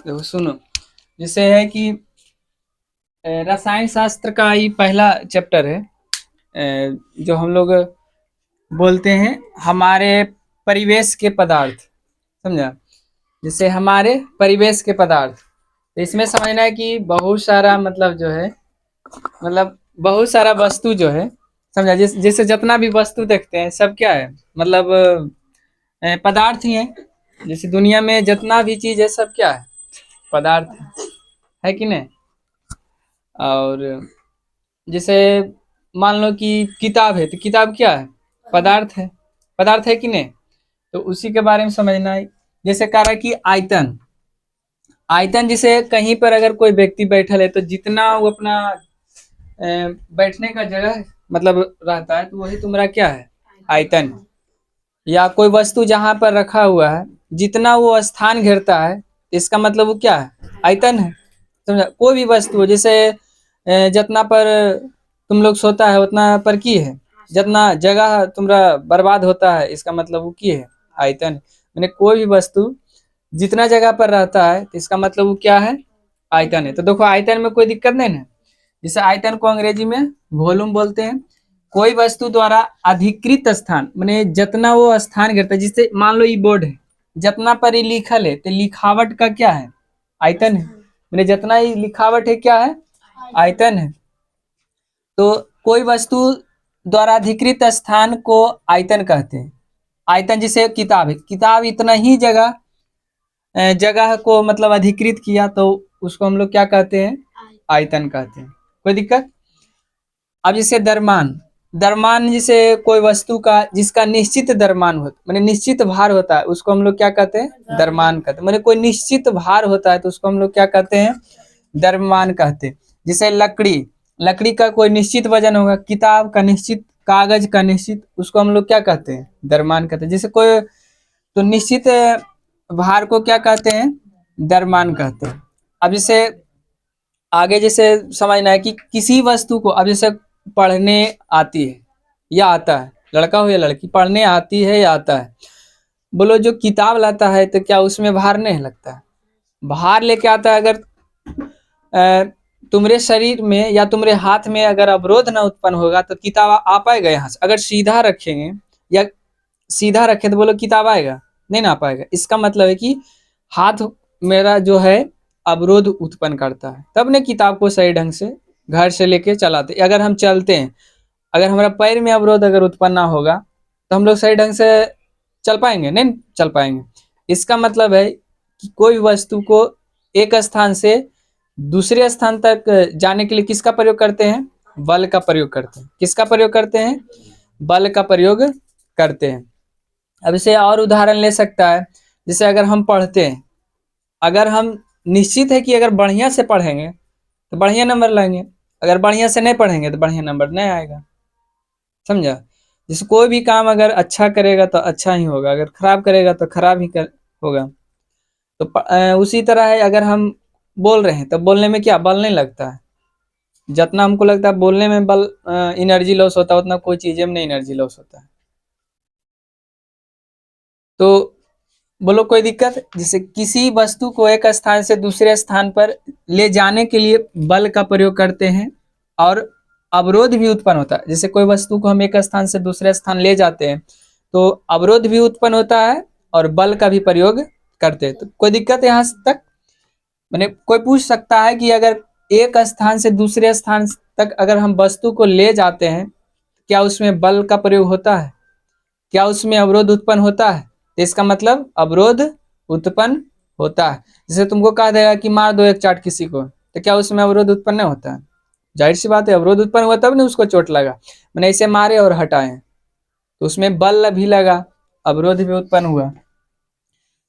देखो सुनो, जैसे है कि रसायन शास्त्र का ही पहला चैप्टर है, जो हम लोग बोलते हैं हमारे परिवेश के पदार्थ, समझा। जैसे हमारे परिवेश के पदार्थ, तो इसमें समझना है कि बहुत सारा मतलब जो है, मतलब बहुत सारा वस्तु जो है, समझा। जैसे जितना भी वस्तु देखते हैं सब क्या है, मतलब पदार्थ ही है। जैसे दुनिया में जितना भी चीज है सब क्या है, पदार्थ है कि नहीं। और जैसे मान लो कि किताब है, तो किताब क्या है, पदार्थ है, पदार्थ है कि नहीं। तो उसी के बारे में समझना है। जैसे कह रहा है कि आयतन, आयतन जैसे कहीं पर अगर कोई व्यक्ति बैठल है तो जितना वो अपना बैठने का जगह मतलब रहता है, तो वही तुम्हारा क्या है, आयतन। या कोई वस्तु जहां पर रखा हुआ है, जितना वो स्थान घेरता है, इसका मतलब वो क्या है, आयतन है, समझा। कोई भी वस्तु हो, जैसे जितना पर तुम लोग सोता है उतना पर की है, जितना जगह तुम्हारा बर्बाद होता है, इसका मतलब वो की है, आयतन। मैंने कोई भी वस्तु जितना जगह पर रहता है, तो इसका मतलब वो क्या है, आयतन है। तो देखो आयतन में कोई दिक्कत नहीं है। जैसे आयतन को अंग्रेजी में वॉल्यूम बोलते हैं। कोई वस्तु द्वारा अधिकृत स्थान, माने जितना वो स्थान घेरता है, जिससे मान लो ये बोर्ड है, जितना पर ये लिखल है, तो लिखावट का क्या है, आयतन है। माने जितना ही लिखावट है क्या है, आयतन है। तो कोई वस्तु द्वारा अधिकृत स्थान को आयतन कहते हैं। आयतन जैसे किताब है, किताब इतना ही जगह जगह को मतलब अधिकृत किया, तो उसको हम लोग क्या कहते हैं, आयतन कहते हैं। कोई दिक्कत। अब जैसे दरमान, दरमान जैसे कोई वस्तु का जिसका निश्चित दरमान होता, माने निश्चित भार होता है, उसको हम लोग क्या कहते हैं, दरमान कहते हैं। माने कोई निश्चित भार होता है तो उसको हम लोग क्या कहते हैं, दरमान कहते हैं। जैसे लकड़ी, लकड़ी का कोई निश्चित वजन होगा, किताब का निश्चित, कागज का निश्चित, उसको हम लोग क्या कहते हैं, दरमान कहते हैं। जैसे कोई तो निश्चित भार को क्या कहते हैं, दरमान कहते हैं। अब जैसे आगे जैसे समझना है कि किसी वस्तु को, अब जैसे पढ़ने आती है या आता है, लड़का हो या लड़की, पढ़ने आती है या आता है, बोलो जो किताब लाता है तो क्या उसमें भार नहीं लगता है, भार लेके आता है। अगर तुम्हारे शरीर में या तुम्हारे हाथ में अगर अवरोध ना उत्पन्न होगा तो किताब आ पाएगा यहाँ से। अगर सीधा रखेंगे या सीधा रखे तो बोलो किताब आएगा, नहीं ना आ पाएगा। इसका मतलब है कि हाथ मेरा जो है अवरोध उत्पन्न करता है, तब ने किताब को सही ढंग से घर से लेके चलाते। अगर हम चलते हैं, अगर हमारा पैर में अवरोध अगर उत्पन्न ना होगा तो हम लोग सही ढंग से चल पाएंगे, नहीं चल पाएंगे। इसका मतलब है कि कोई वस्तु को एक स्थान से दूसरे स्थान तक जाने के लिए किसका प्रयोग करते हैं, बल का प्रयोग करते हैं। किसका प्रयोग करते हैं, बल का प्रयोग करते हैं। अब इसे और उदाहरण ले सकता है। जैसे अगर हम पढ़ते हैं, अगर हम निश्चित है कि अगर बढ़िया से पढ़ेंगे तो बढ़िया नंबर लाएंगे, अगर बढ़िया से नहीं पढ़ेंगे तो बढ़िया नंबर नहीं आएगा, समझा। जैसे कोई भी काम अगर अच्छा करेगा तो अच्छा ही होगा, अगर खराब करेगा तो खराब ही होगा। तो उसी तरह है, अगर हम बोल रहे हैं तो बोलने में क्या बल नहीं लगता है। जितना हमको लगता है बोलने में बल एनर्जी लॉस होता है, उतना कोई चीज़ में नहीं एनर्जी लॉस होता है। तो बोलो कोई दिक्कत। जैसे किसी वस्तु को एक स्थान से दूसरे स्थान पर ले जाने के लिए बल का प्रयोग करते हैं और अवरोध भी उत्पन्न होता है। जैसे कोई वस्तु को हम एक स्थान से दूसरे स्थान ले जाते हैं तो अवरोध भी उत्पन्न होता है और बल का भी प्रयोग करते हैं। तो कोई दिक्कत है यहाँ तक। मैंने कोई पूछ सकता है कि अगर एक स्थान से दूसरे स्थान तक अगर हम वस्तु को ले जाते हैं, क्या उसमें बल का प्रयोग होता है, क्या उसमें अवरोध उत्पन्न होता है। तो इसका मतलब अवरोध उत्पन्न होता है। जैसे तुमको कहा देगा कि मार दो एक चाट किसी को, तो क्या उसमें अवरोध उत्पन्न नहीं होता है, जाहिर सी बात है अवरोध उत्पन्न हुआ तब नहीं उसको चोट लगा। मैंने ऐसे मारे और हटाए तो उसमें बल भी लगा, अवरोध भी उत्पन्न हुआ।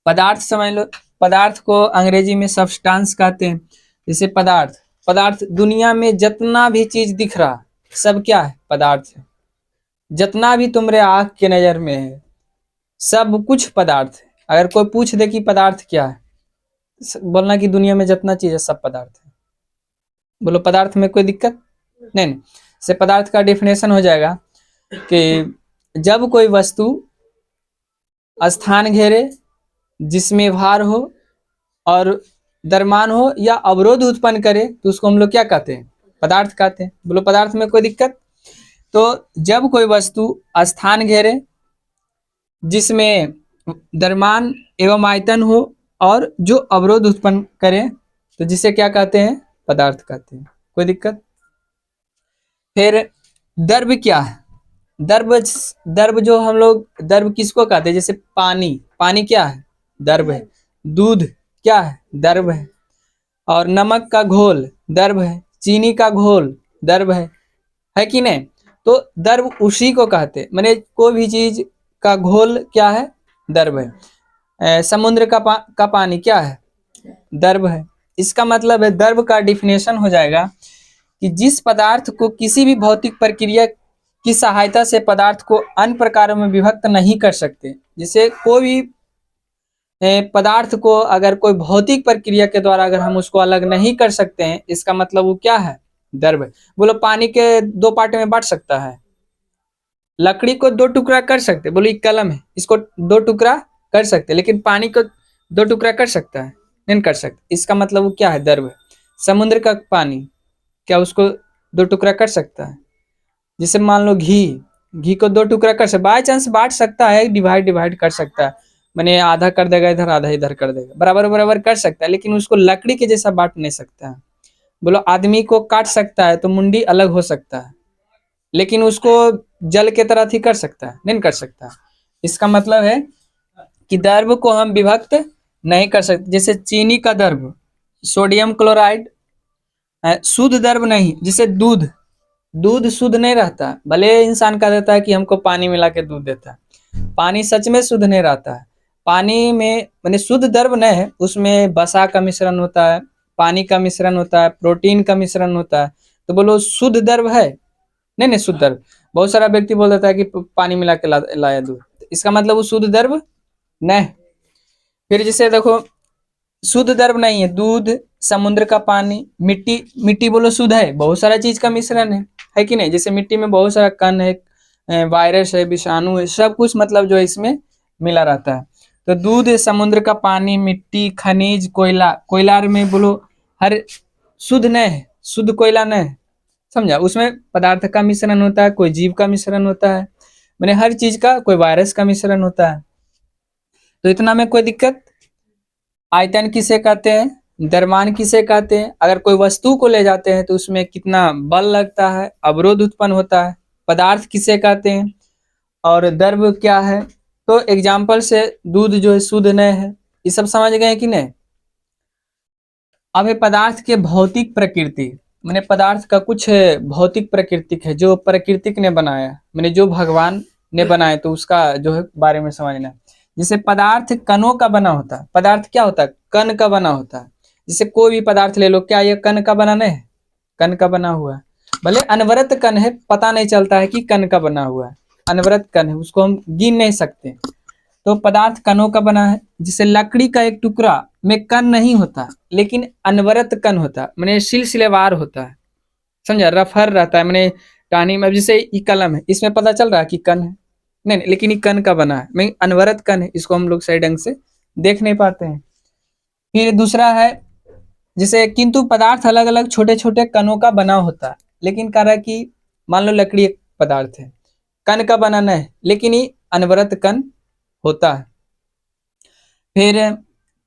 पदार्थ समझ लो, पदार्थ को अंग्रेजी में सब्सटेंस कहते हैं। जैसे पदार्थ, पदार्थ दुनिया में जितना भी चीज दिख रहा सब क्या है, पदार्थ है। जितना भी तुम्हारे आँख के नजर में है सब कुछ पदार्थ है। अगर कोई पूछ दे कि पदार्थ क्या है, बोलना कि दुनिया में जितना चीज है सब पदार्थ है। बोलो पदार्थ में कोई दिक्कत नहीं। से पदार्थ का डेफिनेशन हो जाएगा कि जब कोई वस्तु स्थान घेरे, जिसमें भार हो और द्रव्यमान हो या अवरोध उत्पन्न करे तो उसको हम लोग क्या कहते हैं? पदार्थ कहते हैं। बोलो पदार्थ में कोई दिक्कत? तो जब कोई वस्तु स्थान घेरे जिसमें द्रव्यमान एवं आयतन हो और जो अवरोध उत्पन्न करे तो जिसे क्या कहते हैं? पदार्थ कहते हैं। कोई दिक्कत? फिर द्रव्य क्या है? द्रव्य जो हम लोग द्रव्य किसको कहते हैं? जैसे पानी, पानी क्या है? द्रव्य है। दूध क्या है? द्रव्य है। और नमक का घोल द्रव्य है, चीनी का घोल द्रव्य है कि नहीं? तो द्रव्य उसी को कहते हैं, माने कोई भी चीज का घोल क्या है? द्रव्य है। समुद्र का पानी क्या है? द्रव्य है। इसका मतलब है द्रव्य का डिफिनेशन हो जाएगा कि जिस पदार्थ को किसी भी भौतिक प्रक्रिया की सहायता से पदार्थ को अन्य प्रकारों में विभक्त नहीं कर सकते। जैसे कोई भी पदार्थ को अगर कोई भौतिक प्रक्रिया के द्वारा अगर हम उसको अलग नहीं कर सकते हैं, इसका मतलब वो क्या है? द्रव्य। बोलो पानी के दो पार्ट में बांट सकता है? लकड़ी को दो टुकड़ा कर सकते, बोलो एक कलम है, इसको दो टुकड़ा कर सकते, लेकिन पानी को दो टुकड़ा कर सकता है? नहीं कर सकता। इसका मतलब वो क्या है? द्रव्य। समुद्र का पानी क्या उसको दो टुकड़ा कर सकता है? जैसे मान लो घी को दो टुकड़ा कर सकता, बाय चांस बांट सकता है, डिवाइड कर सकता है, मैंने आधा कर देगा इधर, आधा इधर कर देगा, बराबर बराबर कर सकता है, लेकिन उसको लकड़ी के जैसा बांट नहीं सकता है। बोलो आदमी को काट सकता है तो मुंडी अलग हो सकता है, लेकिन उसको जल के तरह ही कर सकता है? नहीं कर सकता। इसका मतलब है कि द्रव्य को हम विभक्त नहीं कर सकते। जैसे चीनी का द्रव्य सोडियम क्लोराइड शुद्ध द्रव्य नहीं। जैसे दूध शुद्ध नहीं रहता, भले इंसान कह देता है कि हमको पानी मिला के दूध देता है, पानी सच में शुद्ध नहीं रहता है। पानी में माने शुद्ध द्रव्य नहीं है, उसमें वसा का मिश्रण होता है, पानी का मिश्रण होता है, प्रोटीन का मिश्रण होता है। तो बोलो शुद्ध द्रव्य है? नहीं शुद्ध द्रव्य। बहुत सारा व्यक्ति बोल देता है कि पानी मिला के लाया दूध, इसका मतलब वो शुद्ध द्रव्य नहीं। फिर जैसे देखो शुद्ध द्रव्य नहीं है, दूध, समुद्र का पानी, मिट्टी बोलो शुद्ध है? बहुत सारा चीज का मिश्रण है कि नहीं? जैसे मिट्टी में बहुत सारा कण है, वायरस है, विषाणु है, सब कुछ मतलब जो है इसमें मिला रहता है। तो दूध, समुद्र का पानी, मिट्टी, खनिज, कोयला में बोलो हर शुद्ध नहीं है, शुद्ध कोयला नहीं है, समझा? उसमें पदार्थ का मिश्रण होता है, कोई जीव का मिश्रण होता है, मैंने हर चीज का, कोई वायरस का मिश्रण होता है। तो इतना में कोई दिक्कत? आयतन किसे कहते हैं? द्रव्यमान किसे कहते हैं? अगर कोई वस्तु को ले जाते हैं तो उसमें कितना बल लगता है, अवरोध उत्पन्न होता है। पदार्थ किसे कहते हैं और द्रव्य क्या है? तो एग्जाम्पल से दूध जो है शुद्ध नहीं है, ये सब समझ गए कि नहीं? अब है पदार्थ के भौतिक प्रकृति, मैंने पदार्थ का कुछ भौतिक प्रकृतिक है जो प्रकृतिक ने बनाया, मैंने जो भगवान ने बनाया, तो उसका जो है बारे में समझना है। जैसे पदार्थ कणों का बना होता है। पदार्थ क्या होता है? कण का बना होता है। जैसे कोई भी पदार्थ ले लो, क्या ये कण का बना नहीं है? कण का बना हुआ है, भले अनवरत कण है, पता नहीं चलता है कि कण का बना हुआ है, अनवरत कण है, उसको हम गिन नहीं सकते। तो पदार्थ कणों का बना है। जैसे लकड़ी का एक टुकड़ा में कण नहीं होता, लेकिन अनवरत कण होता है, मैंने सिलसिलेवार होता है, समझा? रफर रहता है, मैंने टहनी में। जैसे ये कलम है, इसमें पता चल रहा है कि कण है? नहीं, लेकिन ये कण का बना है, मैं अनवरत कण है, इसको हम लोग सही ढंग से देख नहीं पाते हैं। फिर दूसरा है जैसे किंतु पदार्थ अलग अलग छोटे छोटे कणों का बना होता है, लेकिन कह रहा है कि मान लो लकड़ी एक पदार्थ है, कण का बना नहीं है, लेकिन ये अनवरत कण होता है। फिर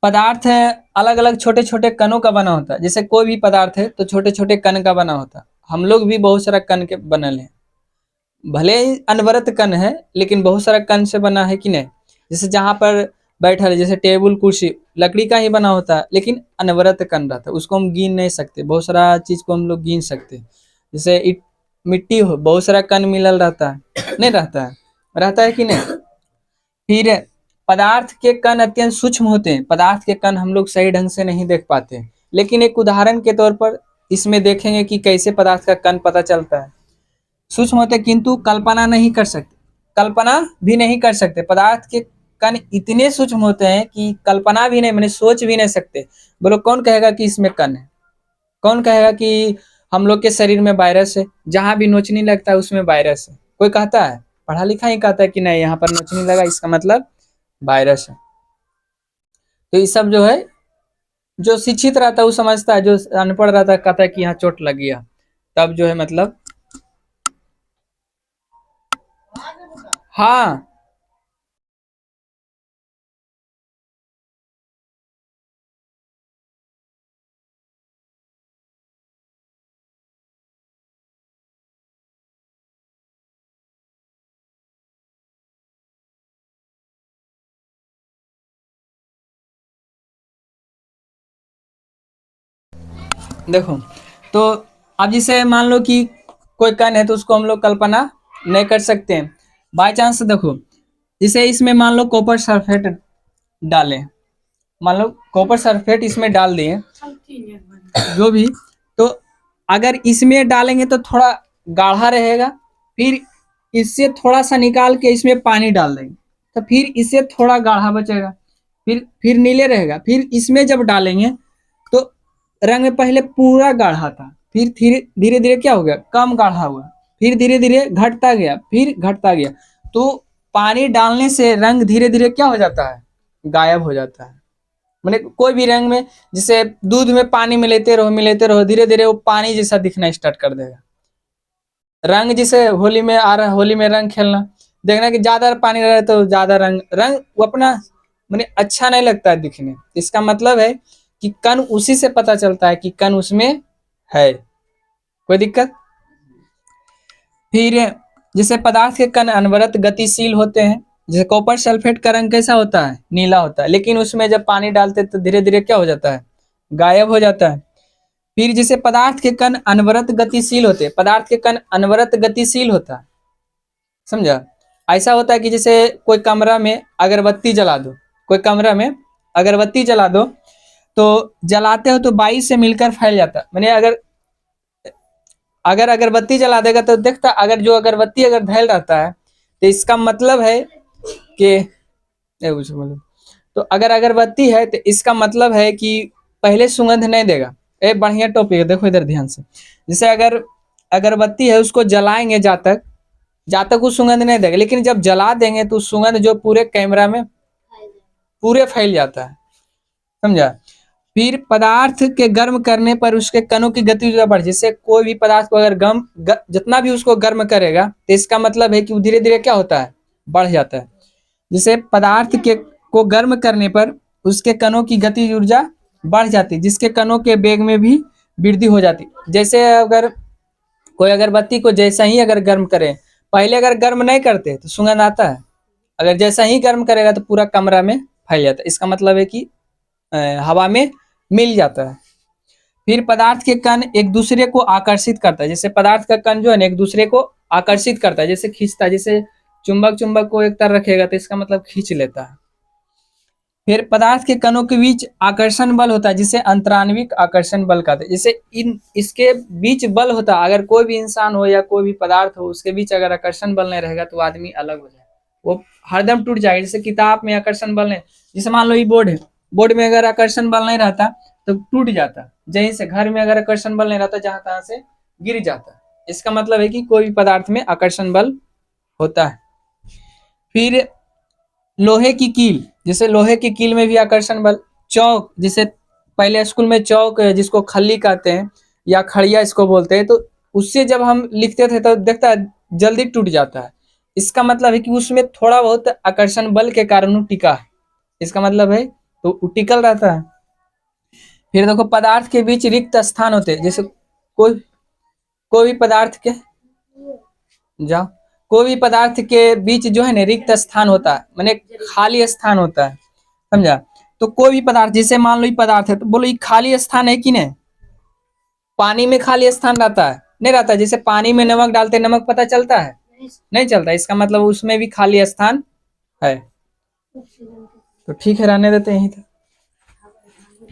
पदार्थ है अलग अलग छोटे छोटे कणों का बना होता है। जैसे कोई भी पदार्थ है तो छोटे छोटे कण का बना होता है। हम लोग भी बहुत सारा कण के बनल है, भले ही अनवरत कण है, लेकिन बहुत सारा कण से बना है कि नहीं? जैसे जहां पर बैठा है, जैसे टेबल कुर्सी लकड़ी का ही बना होता है, लेकिन अनवरत कण रहता है, उसको हम गिन नहीं सकते। बहुत सारा चीज को हम लोग गिन सकते हैं। जैसे मिट्टी हो, बहुत सारा कण मिलल रहता है, नहीं रहता है? रहता है कि नहीं? फिर पदार्थ के कण अत्यंत सूक्ष्म होते हैं। पदार्थ के कण हम लोग सही ढंग से नहीं देख पाते, लेकिन एक उदाहरण के तौर पर इसमें देखेंगे कि कैसे पदार्थ का कण पता चलता है। सूक्ष्म होते किंतु कल्पना नहीं कर सकते, कल्पना भी नहीं कर सकते। पदार्थ के कण इतने सूक्ष्म होते हैं कि कल्पना भी नहीं, मैंने सोच भी नहीं सकते। बोलो कौन कहेगा कि इसमें कण है? कौन कहेगा कि हम लोग के शरीर में वायरस है? जहां भी नोचनी लगता है उसमें वायरस है, कोई कहता है? पढ़ा लिखा ही कहता है कि नहीं यहाँ पर नोचनी लगा इसका मतलब वायरस है। तो ये सब जो है जो शिक्षित रहता है वो समझता है, जो अनपढ़ रहता है कहता है कि यहाँ चोट लग गया, तब जो है मतलब। हाँ देखो, तो अब जैसे मान लो कि कोई कण है तो उसको हम लोग कल्पना नहीं कर सकते हैं। बाई चांस देखो, जैसे इसमें मान लो कॉपर सल्फेट डालें, मान लो कॉपर सल्फेट इसमें डाल दिए जो भी, तो अगर इसमें डालेंगे तो थोड़ा गाढ़ा रहेगा, फिर इससे थोड़ा सा निकाल के इसमें पानी डाल देंगे तो फिर इससे थोड़ा गाढ़ा बचेगा, फिर नीले रहेगा, फिर इसमें जब डालेंगे तो रंग में पहले पूरा गाढ़ा था, फिर धीरे धीरे धीरे क्या हो गया, कम गाढ़ा हुआ, फिर धीरे धीरे घटता गया, फिर घटता गया। तो पानी डालने से रंग धीरे धीरे क्या हो जाता है, गायब हो जाता है। मैंने कोई भी रंग में, जैसे दूध में पानी मिलाते रहो धीरे धीरे वो पानी जैसा दिखना स्टार्ट कर देगा। रंग जैसे होली में आ रहा है, होली में रंग खेलना, देखना कि ज्यादा पानी रहा है तो ज्यादा रंग रंग वो अपना मैंने अच्छा नहीं लगता है दिखने। इसका मतलब है कि कण उसी से पता चलता है कि कण उसमें है। कोई दिक्कत? फिर जैसे पदार्थ के कण अनवरत गतिशील होते हैं, जैसे कॉपर सल्फेट का रंग कैसा होता है, नीला होता है, लेकिन उसमें जब पानी डालते तो धीरे धीरे क्या हो जाता है, गायब हो जाता है। फिर जैसे पदार्थ के कण अनवरत गतिशील होते हैं, पदार्थ के कण अनवरत गतिशील होता है, समझा? ऐसा होता है कि जैसे कोई कमरा में अगरबत्ती जला दो, कोई कमरा में अगरबत्ती जला दो, तो जलाते हो तो 22 से मिलकर फैल जाता है। मैंने अगर अगर अगरबत्ती जला देगा तो देखता, अगर जो अगरबत्ती अगर धैल रहता है तो इसका मतलब है कि तो अगर अगरबत्ती है तो इसका मतलब है कि पहले सुगंध नहीं देगा। बढ़िया टॉपिक है, देखो इधर ध्यान से। जैसे अगर अगरबत्ती है उसको जलाएंगे जा तक वो सुगंध नहीं देगा, लेकिन जब जला देंगे तो सुगंध जो पूरे कैमरा में पूरे फैल जाता है, समझा? फिर पदार्थ के गर्म करने पर उसके कणों की गति बढ़, जैसे कोई भी पदार्थ को अगर जितना भी उसको गर्म करेगा तो इसका मतलब है कि वो धीरे धीरे क्या होता है, बढ़ जाता है। जैसे पदार्थ के को गर्म करने पर उसके कणों की गति ऊर्जा बढ़ जाती है, जिसके कणों के वेग में भी वृद्धि हो जाती। जैसे अगर कोई अगरबत्ती को जैसा ही अगर गर्म करें, पहले अगर गर्म नहीं करते तो सुगंध आता है, अगर जैसा ही गर्म करेगा तो पूरा कमरा में फैल जाता है। इसका मतलब है कि हवा में मिल जाता है। फिर पदार्थ के कण एक दूसरे को आकर्षित करता है, जैसे पदार्थ का कण जो है ना एक दूसरे को आकर्षित करता है, जैसे खींचता है, जैसे चुंबक चुंबक को एक तरफ रखेगा तो इसका मतलब खींच लेता है। फिर पदार्थ के कणों के बीच आकर्षण बल होता है, जिसे अंतराण्विक आकर्षण बल कहते हैं। जैसे इसके बीच बल होता है, अगर कोई भी इंसान हो या कोई भी पदार्थ हो उसके बीच अगर आकर्षण बल नहीं रहेगा तो आदमी अलग हो जाए, वो हरदम टूट जाएगा। जैसे किताब में आकर्षण बल नहीं, जैसे मान लो ये बोर्ड है, बोर्ड में अगर आकर्षण बल नहीं रहता तो टूट जाता, जहीं से घर में अगर आकर्षण बल नहीं रहता जहां तहां से गिर जाता। इसका मतलब है कि कोई भी पदार्थ में आकर्षण बल होता है। फिर लोहे की कील, जैसे लोहे की कील में भी आकर्षण बल। चौक, जैसे पहले स्कूल में चौक जिसको खल्ली कहते हैं या खड़िया इसको बोलते हैं, तो उससे जब हम लिखते थे तो देखता है जल्दी टूट जाता है। इसका मतलब है कि उसमें थोड़ा बहुत आकर्षण बल के कारण टिका है, इसका मतलब है तो टिकल रहता है। फिर देखो पदार्थ के बीच रिक्त स्थान होते हैं, जैसे कोई कोई भी पदार्थ के जाओ कोई भी पदार्थ के बीच जो है ना रिक्त स्थान होता है, माने खाली स्थान होता है, समझा? तो कोई भी पदार्थ, जैसे मान लो ये पदार्थ है तो बोलो ये खाली स्थान है कि नहीं? पानी में खाली स्थान रहता है, नहीं रहता? जैसे पानी में नमक डालते नमक पता चलता है, नहीं चलता। इसका मतलब उसमें भी खाली स्थान है। तो ठीक है, रहने देते हैं यहीं तक।